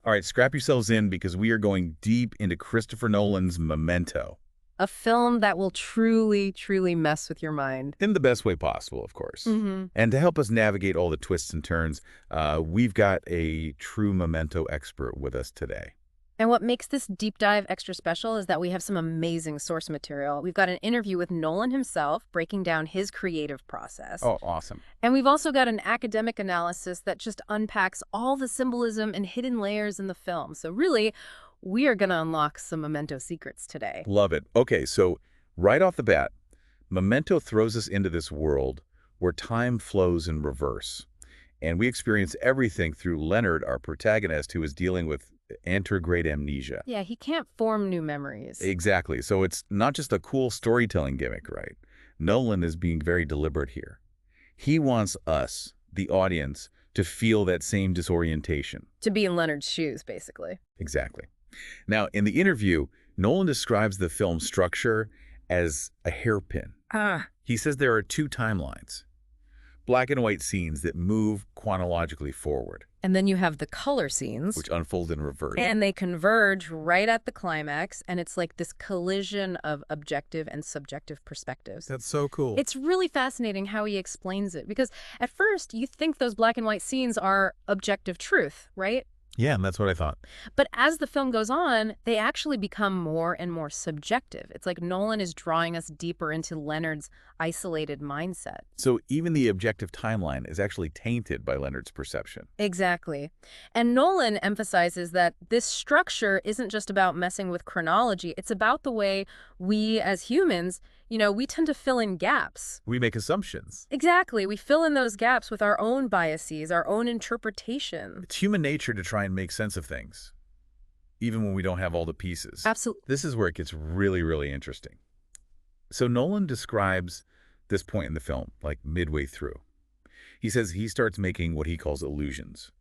All right, strap yourselves in because we are going deep into Christopher Nolan's Memento. A film that will truly, truly mess with your mind. In the best way possible, of course. hmm And to help us navigate all the twists and turns, we've got a true Memento expert with us today. And what makes this deep dive extra special is that we have some amazing source material. We've got an interview with Nolan himself breaking down his creative process. Oh, awesome. And we've also got an academic analysis that just unpacks all the symbolism and hidden layers in the film. So really, we are going to unlock some Memento secrets today. Love it. Okay, so right off the bat, Memento throws us into this world where time flows in reverse. And we experience everything through Leonard, our protagonist, who is dealing with anterograde amnesia. Yeah, he can't form new memories. Exactly. So it's not just a cool storytelling gimmick, right? Nolan is being very deliberate here. He wants us, the audience, to feel that same disorientation. To be in Leonard's shoes, basically. Exactly. Now, in the interview, Nolan describes the film's structure as a hairpin. He says there are two timelines, black and white scenes that move chronologically forward, And then you have the color scenes. which unfold in reverse. And they converge right at the climax, and it's like this collision of objective and subjective perspectives. That's so cool. It's really fascinating how he explains it, because at first you think those black and white scenes are objective truth, right? Yeah, and that's what I thought. But as the film goes on, they actually become more and more subjective. It's like Nolan is drawing us deeper into Leonard's isolated mindset. So even the objective timeline is actually tainted by Leonard's perception. Exactly. And Nolan emphasizes that this structure isn't just about messing with chronology. It's about the way we as humans, we tend to fill in gaps. We make assumptions. Exactly. We fill in those gaps with our own biases, our own interpretation. It's human nature to try and make sense of things, even when we don't have all the pieces. Absolutely. This is where it gets really, really interesting. So Nolan describes this point in the film, like midway through. He says he starts making what he calls illusions.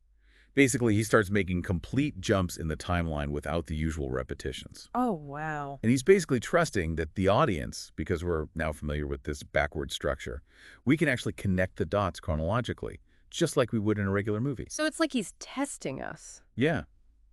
Basically, he starts making complete jumps in the timeline without the usual repetitions. Oh, wow. And he's basically trusting that the audience, because we're now familiar with this backward structure, we can actually connect the dots chronologically, just like we would in a regular movie. So it's like he's testing us. Yeah,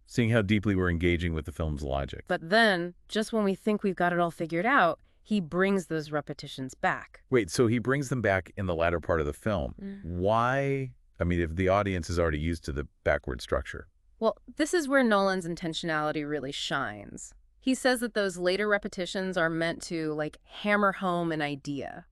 seeing how deeply we're engaging with the film's logic. But then, just when we think we've got it all figured out, he brings those repetitions back. Wait, so he brings them back in the latter part of the film. Why? I mean, if the audience is already used to the backward structure. Well, this is where Nolan's intentionality really shines. He says that those later repetitions are meant to, hammer home an idea.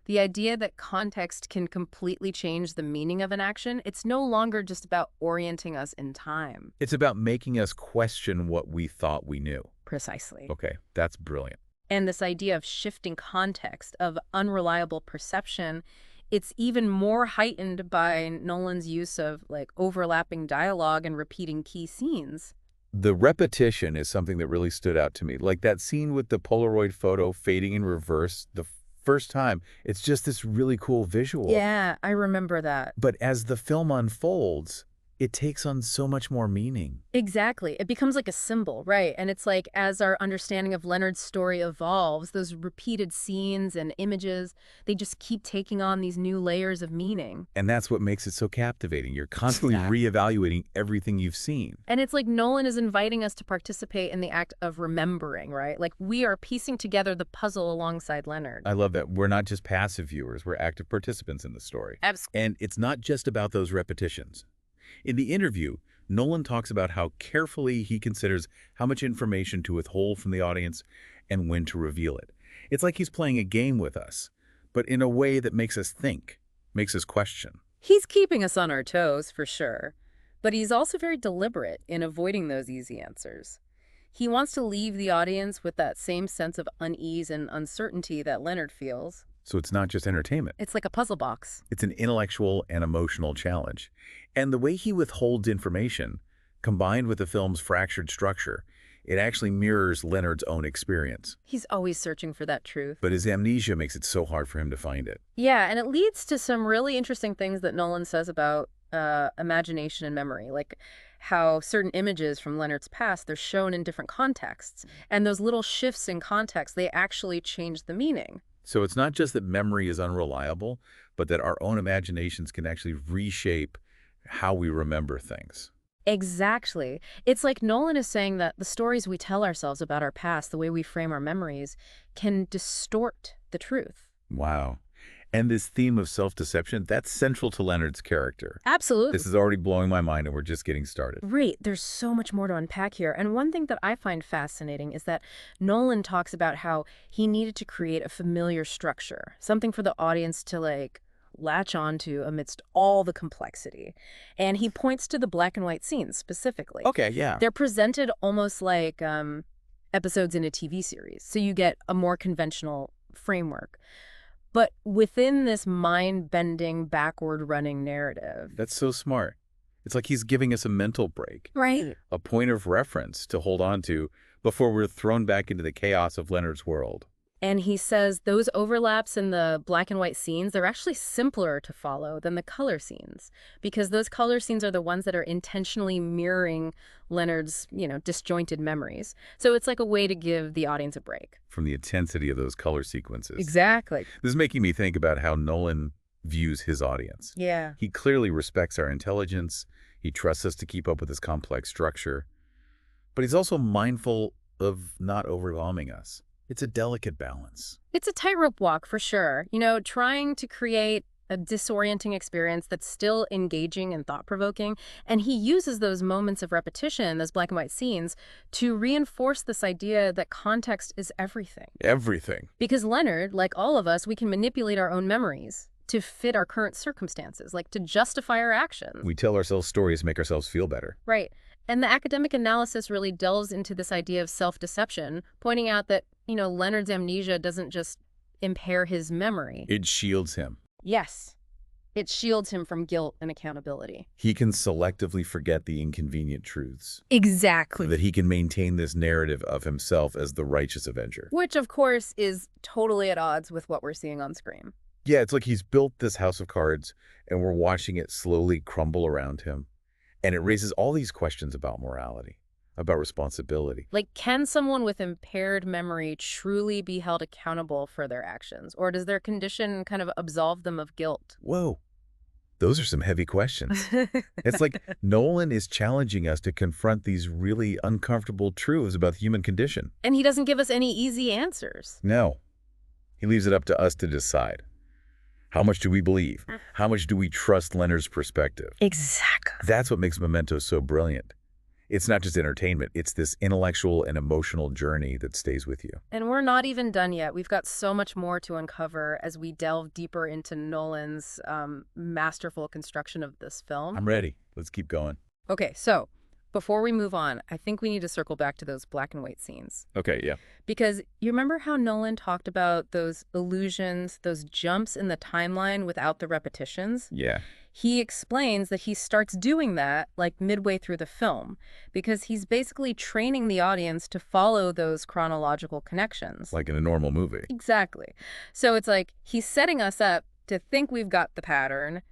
The idea that context can completely change the meaning of an action. It's no longer just about orienting us in time. It's about making us question what we thought we knew. Precisely. Okay, that's brilliant. And this idea of shifting context, of unreliable perception, it's even more heightened by Nolan's use of overlapping dialogue and repeating key scenes. The repetition is something that really stood out to me. Like that scene with the Polaroid photo fading in reverse the first time. It's just this really cool visual. Yeah, I remember that. But as the film unfolds, it takes on so much more meaning. Exactly. It becomes like a symbol, right? And it's like as our understanding of Leonard's story evolves, those repeated scenes and images, they just keep taking on these new layers of meaning. And that's what makes it so captivating. You're constantly reevaluating everything you've seen. And it's like Nolan is inviting us to participate in the act of remembering, right? Like we are piecing together the puzzle alongside Leonard. I love that. We're not just passive viewers, we're active participants in the story. Absolutely. And it's not just about those repetitions. In the interview, Nolan talks about how carefully he considers how much information to withhold from the audience and when to reveal it. It's like he's playing a game with us, but in a way that makes us think, makes us question. He's keeping us on our toes, for sure. But he's also very deliberate in avoiding those easy answers. He wants to leave the audience with that same sense of unease and uncertainty that Leonard feels. So it's not just entertainment. It's like a puzzle box. It's an intellectual and emotional challenge. And the way he withholds information, combined with the film's fractured structure, it actually mirrors Leonard's own experience. He's always searching for that truth. But his amnesia makes it so hard for him to find it. Yeah, and it leads to some really interesting things that Nolan says about imagination and memory, like how certain images from Leonard's past, they're shown in different contexts. And those little shifts in context, they actually change the meaning. So it's not just that memory is unreliable, but that our own imaginations can actually reshape how we remember things. Exactly. It's like Nolan is saying that the stories we tell ourselves about our past, the way we frame our memories, can distort the truth. Wow. And this theme of self-deception, that's central to Leonard's character. Absolutely. This is already blowing my mind, and we're just getting started. Right. There's so much more to unpack here. And one thing that I find fascinating is that Nolan talks about how he needed to create a familiar structure, something for the audience to latch onto amidst all the complexity. And he points to the black and white scenes specifically. Okay, yeah. They're presented almost like episodes in a TV series. So you get a more conventional framework. But within this mind-bending, backward-running narrative. That's so smart. It's like he's giving us a mental break, Right. a point of reference to hold on to before we're thrown back into the chaos of Leonard's world. And he says those overlaps in the black and white scenes, they're actually simpler to follow than the color scenes, because those color scenes are the ones that are intentionally mirroring Leonard's, disjointed memories. So it's like a way to give the audience a break. From the intensity of those color sequences. Exactly. This is making me think about how Nolan views his audience. Yeah. He clearly respects our intelligence. He trusts us to keep up with this complex structure. But he's also mindful of not overwhelming us. It's a delicate balance. It's a tightrope walk for sure. Trying to create a disorienting experience that's still engaging and thought-provoking. And he uses those moments of repetition, those black and white scenes, to reinforce this idea that context is everything. Everything. Because Leonard, like all of us, we can manipulate our own memories to fit our current circumstances, like to justify our actions. We tell ourselves stories to make ourselves feel better. Right. And the academic analysis really delves into this idea of self-deception, pointing out that, Leonard's amnesia doesn't just impair his memory. It shields him. Yes. It shields him from guilt and accountability. He can selectively forget the inconvenient truths. Exactly. That he can maintain this narrative of himself as the righteous avenger. Which, of course, is totally at odds with what we're seeing on screen. Yeah, it's like he's built this house of cards, and we're watching it slowly crumble around him. And it raises all these questions about morality, about responsibility. Like, can someone with impaired memory truly be held accountable for their actions? Or does their condition kind of absolve them of guilt? Whoa, those are some heavy questions. It's like Nolan is challenging us to confront these really uncomfortable truths about the human condition. And he doesn't give us any easy answers. No, he leaves it up to us to decide. How much do we believe? How much do we trust Leonard's perspective? Exactly. That's what makes Memento so brilliant. It's not just entertainment. It's this intellectual and emotional journey that stays with you. And we're not even done yet. We've got so much more to uncover as we delve deeper into Nolan's masterful construction of this film. I'm ready. Let's keep going. Okay, so before we move on, I think we need to circle back to those black and white scenes. Okay, yeah. Because you remember how Nolan talked about those illusions, those jumps in the timeline without the repetitions? Yeah. He explains that he starts doing that like midway through the film because he's basically training the audience to follow those chronological connections. Like in a normal movie. Exactly. So it's like he's setting us up to think we've got the pattern,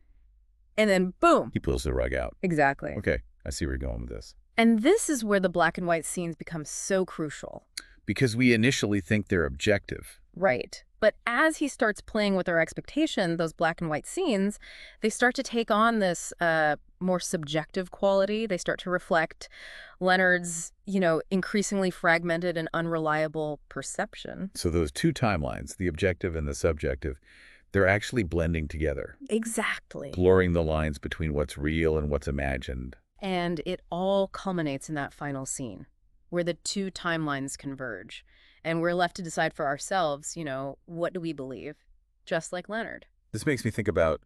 and then boom. He pulls the rug out. Exactly. Okay, I see where you're going with this. And this is where the black and white scenes become so crucial. Because we initially think they're objective. Right. But as he starts playing with our expectation, those black and white scenes, they start to take on this more subjective quality. They start to reflect Leonard's, increasingly fragmented and unreliable perception. So those two timelines, the objective and the subjective, they're actually blending together. Exactly. Blurring the lines between what's real and what's imagined. And it all culminates in that final scene where the two timelines converge. And we're left to decide for ourselves, what do we believe? Just like Leonard. This makes me think about,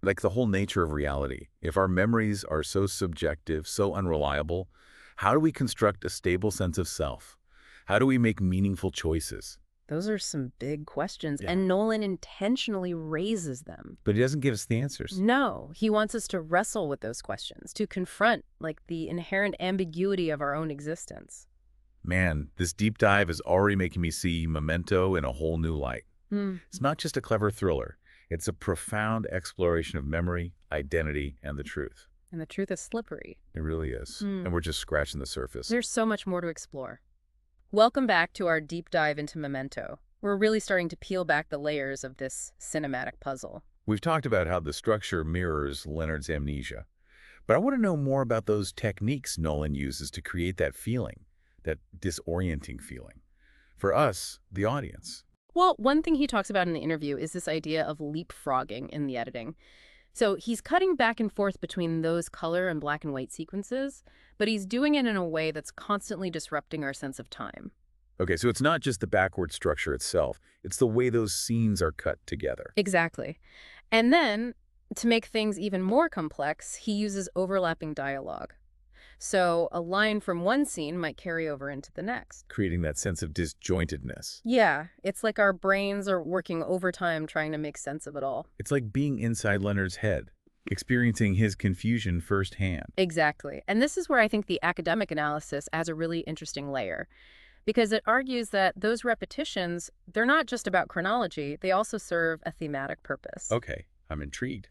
like, the whole nature of reality. If our memories are so subjective, so unreliable, how do we construct a stable sense of self? How do we make meaningful choices? Those are some big questions, Yeah. and Nolan intentionally raises them. But he doesn't give us the answers. No, he wants us to wrestle with those questions, to confront, the inherent ambiguity of our own existence. Man, this deep dive is already making me see Memento in a whole new light. It's not just a clever thriller. It's a profound exploration of memory, identity, and the truth. And the truth is slippery. It really is. And we're just scratching the surface. There's so much more to explore. Welcome back to our deep dive into Memento. We're really starting to peel back the layers of this cinematic puzzle. We've talked about how the structure mirrors Leonard's amnesia. But I want to know more about those techniques Nolan uses to create that feeling, that disorienting feeling. For us, the audience. Well, one thing he talks about in the interview is this idea of leapfrogging in the editing. So he's cutting back and forth between those color and black and white sequences, but he's doing it in a way that's constantly disrupting our sense of time. Okay, so it's not just the backward structure itself, it's the way those scenes are cut together. Exactly. And then, to make things even more complex, he uses overlapping dialogue. So a line from one scene might carry over into the next. Creating that sense of disjointedness. Yeah, it's like our brains are working overtime trying to make sense of it all. It's like being inside Leonard's head, experiencing his confusion firsthand. Exactly. And this is where I think the academic analysis adds a really interesting layer, because it argues that those repetitions, they're not just about chronology, they also serve a thematic purpose. Okay, I'm intrigued.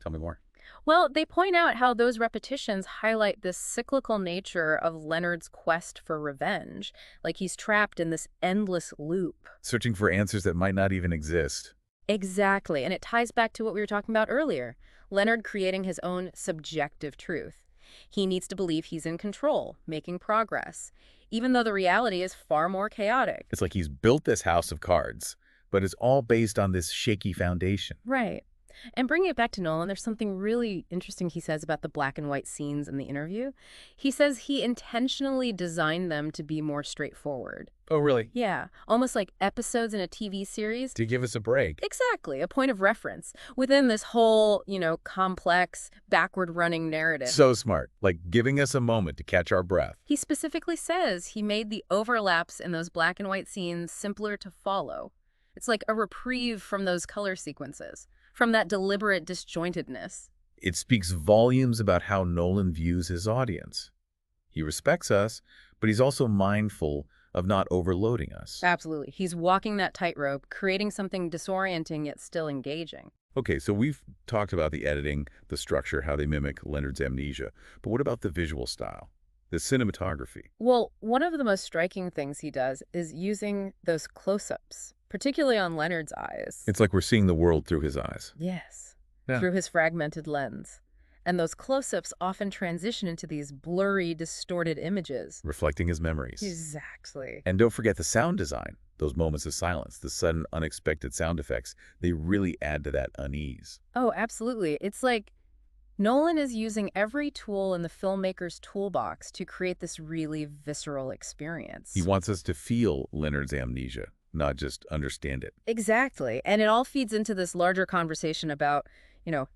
Tell me more. Well, they point out how those repetitions highlight this cyclical nature of Leonard's quest for revenge, like he's trapped in this endless loop. Searching for answers that might not even exist. Exactly, and it ties back to what we were talking about earlier, Leonard creating his own subjective truth. He needs to believe he's in control, making progress, even though the reality is far more chaotic. It's like he's built this house of cards, but it's all based on this shaky foundation. Right. And bringing it back to Nolan, there's something really interesting he says about the black and white scenes in the interview. He says he intentionally designed them to be more straightforward. Oh, really? Yeah, almost like episodes in a TV series. To give us a break. Exactly, a point of reference within this whole, complex, backward-running narrative. So smart, like giving us a moment to catch our breath. He specifically says he made the overlaps in those black and white scenes simpler to follow. It's like a reprieve from those color sequences, from that deliberate disjointedness. It speaks volumes about how Nolan views his audience. He respects us, but he's also mindful of not overloading us. Absolutely. He's walking that tightrope, creating something disorienting yet still engaging. Okay, so we've talked about the editing, the structure, how they mimic Leonard's amnesia. But what about the visual style, the cinematography? Well, one of the most striking things he does is using those close-ups, particularly on Leonard's eyes. It's like we're seeing the world through his eyes. Yes, Yeah. through his fragmented lens. And those close-ups often transition into these blurry, distorted images. Reflecting his memories. Exactly. And don't forget the sound design, those moments of silence, the sudden, unexpected sound effects. They really add to that unease. Oh, absolutely. It's like Nolan is using every tool in the filmmaker's toolbox to create this really visceral experience. He wants us to feel Leonard's amnesia, not just understand it. Exactly. And it all feeds into this larger conversation about,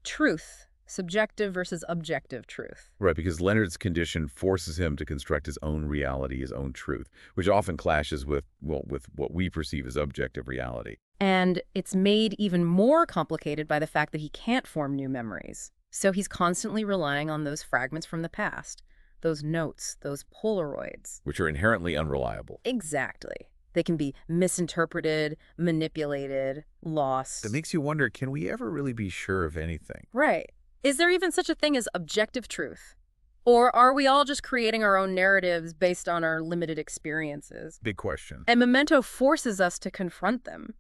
truth, subjective versus objective truth. Right, because Leonard's condition forces him to construct his own reality, his own truth, which often clashes with what we perceive as objective reality. And it's made even more complicated by the fact that he can't form new memories. So he's constantly relying on those fragments from the past, those notes, those Polaroids. Which are inherently unreliable. Exactly. They can be misinterpreted, manipulated, lost. That makes you wonder, can we ever really be sure of anything? Right. Is there even such a thing as objective truth? Or are we all just creating our own narratives based on our limited experiences? Big question. And Memento forces us to confront them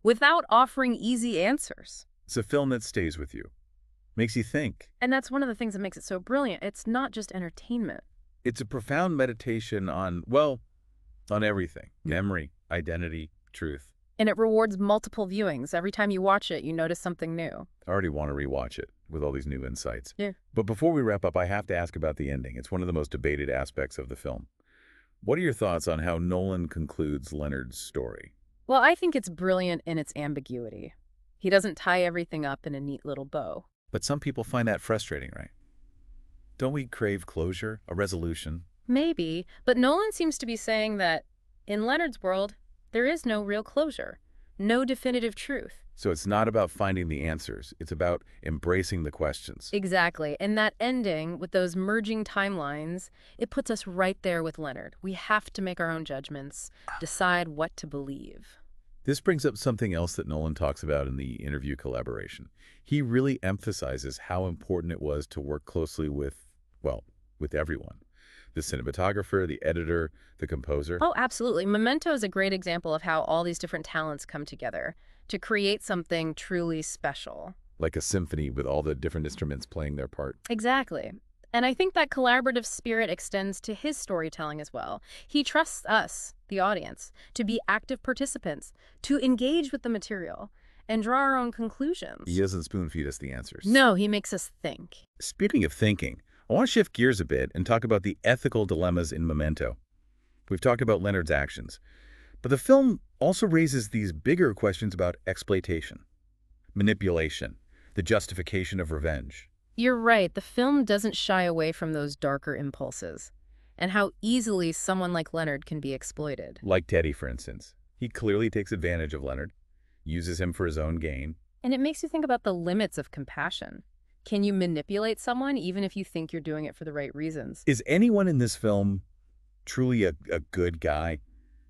without offering easy answers. It's a film that stays with you, makes you think. And that's one of the things that makes it so brilliant. It's not just entertainment. It's a profound meditation on everything. Memory, identity, truth. And it rewards multiple viewings. Every time you watch it, you notice something new. I already want to rewatch it with all these new insights. Yeah. But before we wrap up, I have to ask about the ending. It's one of the most debated aspects of the film. What are your thoughts on how Nolan concludes Leonard's story? Well, I think it's brilliant in its ambiguity. He doesn't tie everything up in a neat little bow. But some people find that frustrating, right? Don't we crave closure, a resolution? Maybe, but Nolan seems to be saying that in Leonard's world, there is no real closure, no definitive truth. So it's not about finding the answers. It's about embracing the questions. Exactly. And that ending with those merging timelines, it puts us right there with Leonard. We have to make our own judgments, decide what to believe. This brings up something else that Nolan talks about in the interview collaboration. He really emphasizes how important it was to work closely with everyone. The cinematographer, the editor, the composer. Oh, absolutely. Memento is a great example of how all these different talents come together to create something truly special. Like a symphony with all the different instruments playing their part. Exactly. And I think that collaborative spirit extends to his storytelling as well. He trusts us, the audience, to be active participants, to engage with the material, and draw our own He conclusions. doesn't spoon-feed us the answers. No, he makes us think. Speaking of thinking, I want to shift gears a bit and talk about the ethical dilemmas in Memento. We've talked about Leonard's actions, but the film also raises these bigger questions about exploitation, manipulation, the justification of revenge. You're right, the film doesn't shy away from those darker impulses, and how easily someone like Leonard can be exploited. Like Teddy, for instance. He clearly takes advantage of Leonard, uses him for his own gain. And it makes you think about the limits of compassion. Can you manipulate someone even if you think you're doing it for the right reasons? Is anyone in this film truly a good guy?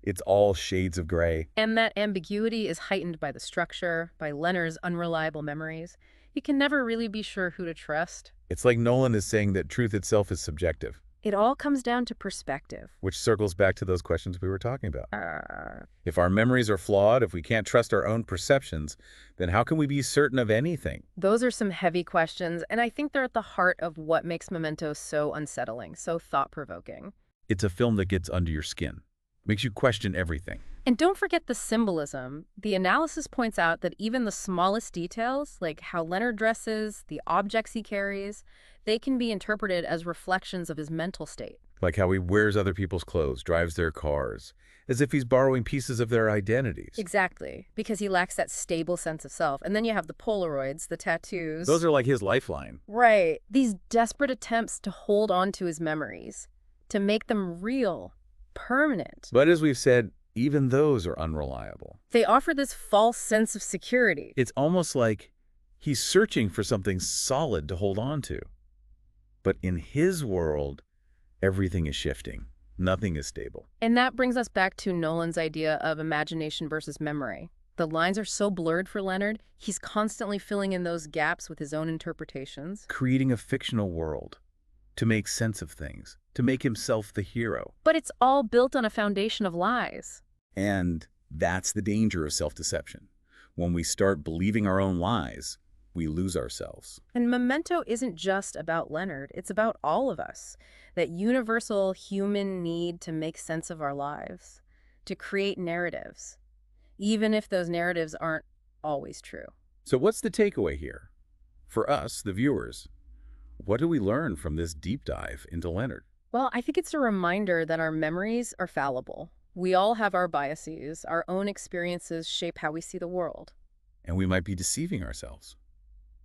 It's all shades of gray. And that ambiguity is heightened by the structure, by Leonard's unreliable memories. You can never really be sure who to trust. It's like Nolan is saying that truth itself is subjective, It all comes down to perspective. which circles back to those questions we were talking about. Uh, If our memories are flawed, if we can't trust our own perceptions, then how can we be certain of anything? those are some heavy questions, and I think they're at the heart of what makes Memento so unsettling, so thought-provoking. It's a film that gets under your skin, makes you question everything. And don't forget the symbolism. The analysis points out that even the smallest details, like how Leonard dresses, the objects he carries, they can be interpreted as reflections of his mental state. Like how he wears other people's clothes, drives their cars, as if he's borrowing pieces of their identities. Exactly, because he lacks that stable sense of self. And then you have the Polaroids, the tattoos. Those are like his lifeline. Right. These desperate attempts to hold on to his memories, to make them real, permanent. But as we've said, even those are unreliable. They offer this false sense of security. It's almost like he's searching for something solid to hold on to. But in his world, everything is shifting. Nothing is stable. And that brings us back to Nolan's idea of imagination versus memory. The lines are so blurred for Leonard, he's constantly filling in those gaps with his own interpretations. Creating a fictional world to make sense of things, to make himself the hero. But it's all built on a foundation of lies. And that's the danger of self-deception. When we start believing our own lies, we lose ourselves. And Memento isn't just about Leonard, it's about all of us. That universal human need to make sense of our lives, to create narratives, even if those narratives aren't always true. So what's the takeaway here? For us, the viewers, what do we learn from this deep dive into Leonard? Well, I think it's a reminder that our memories are fallible. We all have our biases. Our own experiences shape how we see the world. And we might be deceiving ourselves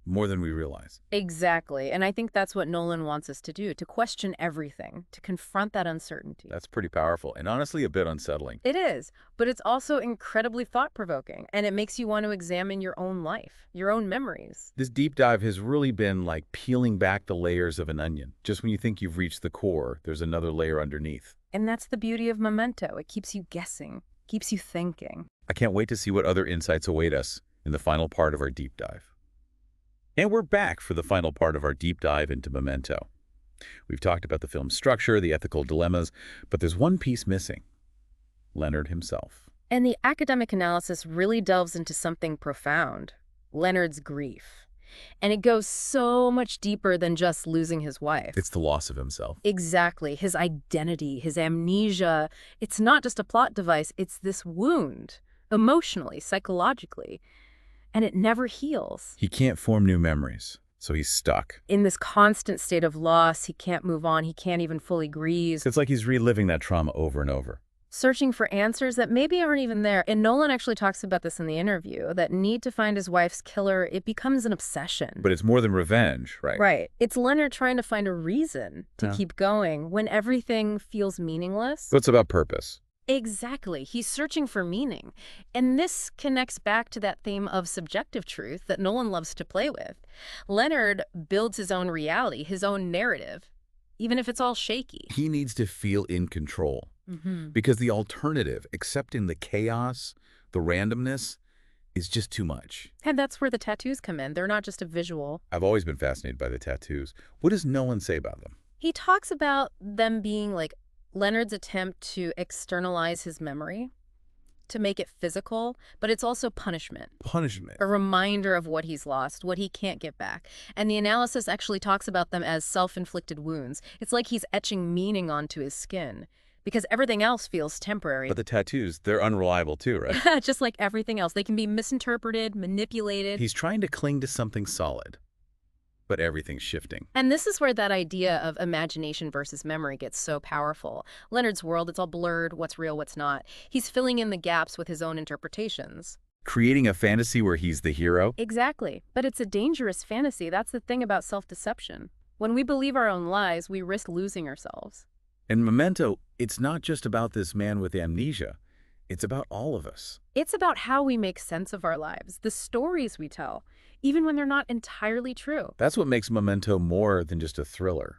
more than we realize. Exactly. And I think that's what Nolan wants us to do, to question everything, to confront that uncertainty. That's pretty powerful and honestly a bit unsettling. It is, but it's also incredibly thought-provoking, and it makes you want to examine your own life, your own memories. This deep dive has really been like peeling back the layers of an onion. Just when you think you've reached the core, there's another layer underneath. And that's the beauty of Memento. It keeps you guessing, keeps you thinking. I can't wait to see what other insights await us in the final part of our deep dive. And we're back for the final part of our deep dive into Memento. We've talked about the film's structure, the ethical dilemmas, but there's one piece missing: Leonard himself. And the academic analysis really delves into something profound: Leonard's grief. And it goes so much deeper than just losing his wife. It's the loss of himself. Exactly. His identity, his amnesia. It's not just a plot device. It's this wound, emotionally, psychologically. And it never heals. He can't form new memories, so he's stuck. In this constant state of loss, he can't move on. He can't even fully grieve. It's like he's reliving that trauma over and over. Searching for answers that maybe aren't even there. And Nolan actually talks about this in the interview, that need to find his wife's killer, it becomes an obsession. But it's more than revenge, right? Right. It's Leonard trying to find a reason to keep going when everything feels meaningless. So it's about purpose. Exactly. He's searching for meaning. And this connects back to that theme of subjective truth that Nolan loves to play with. Leonard builds his own reality, his own narrative, even if it's all shaky. He needs to feel in control. Because the alternative, accepting the chaos, the randomness, is just too much. And that's where the tattoos come in. They're not just a visual. I've always been fascinated by the tattoos. What does Nolan say about them? He talks about them being like Leonard's attempt to externalize his memory, to make it physical, but it's also punishment. Punishment. A reminder of what he's lost, what he can't get back. And the analysis actually talks about them as self-inflicted wounds. It's like he's etching meaning onto his skin, because everything else feels temporary. But the tattoos, they're unreliable too, right? Just like everything else. They can be misinterpreted, manipulated. He's trying to cling to something solid, but everything's shifting. And this is where that idea of imagination versus memory gets so powerful. Leonard's world, it's all blurred, what's real, what's not. He's filling in the gaps with his own interpretations. Creating a fantasy where he's the hero? Exactly. But it's a dangerous fantasy. That's the thing about self-deception. When we believe our own lies, we risk losing ourselves. In Memento, it's not just about this man with amnesia. It's about all of us. It's about how we make sense of our lives, the stories we tell, even when they're not entirely true. That's what makes Memento more than just a thriller.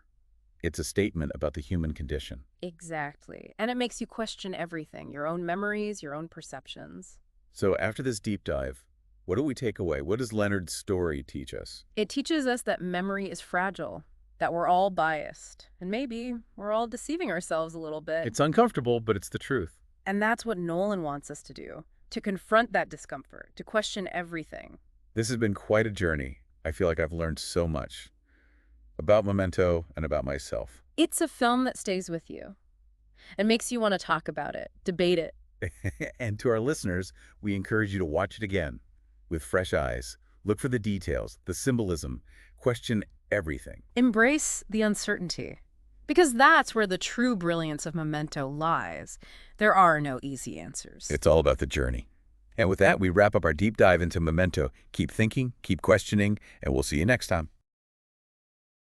It's a statement about the human condition. Exactly. And it makes you question everything, your own memories, your own perceptions. So after this deep dive, what do we take away? What does Leonard's story teach us? It teaches us that memory is fragile, that we're all biased, and maybe we're all deceiving ourselves a little bit. It's uncomfortable, but it's the truth. And that's what Nolan wants us to do, to confront that discomfort, to question everything. This has been quite a journey. I feel like I've learned so much about Memento and about myself. It's a film that stays with you and makes you want to talk about it, debate it. And to our listeners, we encourage you to watch it again with fresh eyes. Look for the details, the symbolism, question everything. Embrace the uncertainty, because that's where the true brilliance of Memento lies. There are no easy answers. It's all about the journey. And with that, we wrap up our deep dive into Memento. Keep thinking, keep questioning, and we'll see you next time.